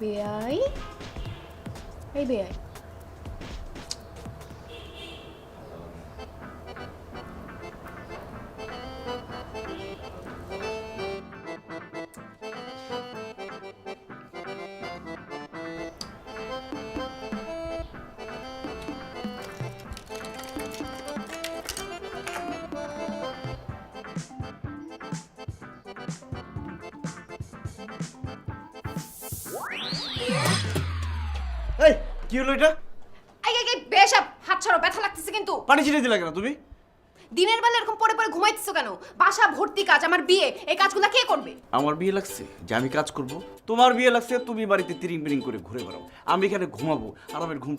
বেআই, এই বেআই, এই কি হলো এটা? এই বেশাব, হাত ছাড়ো, ব্যথা লাগতেছে কিন্তু। পানি ছিটে দিলা কেন তুমি? দিনের বেলা এরকম পরে পরে ঘুমাইতেছো কেন? বাসা ভর্তি কাজ, আমার বিয়ে, এই কাজগুলো কে করবে? আমার বিয়ে লাগছে যে আমি কাজ করব? তোমার বিয়ে লাগছে তুমি বাড়িতে তিরিং বিরিং করে ঘুরে বেড়াও, আমি এখানে ঘুমাবো, আরামের ঘুম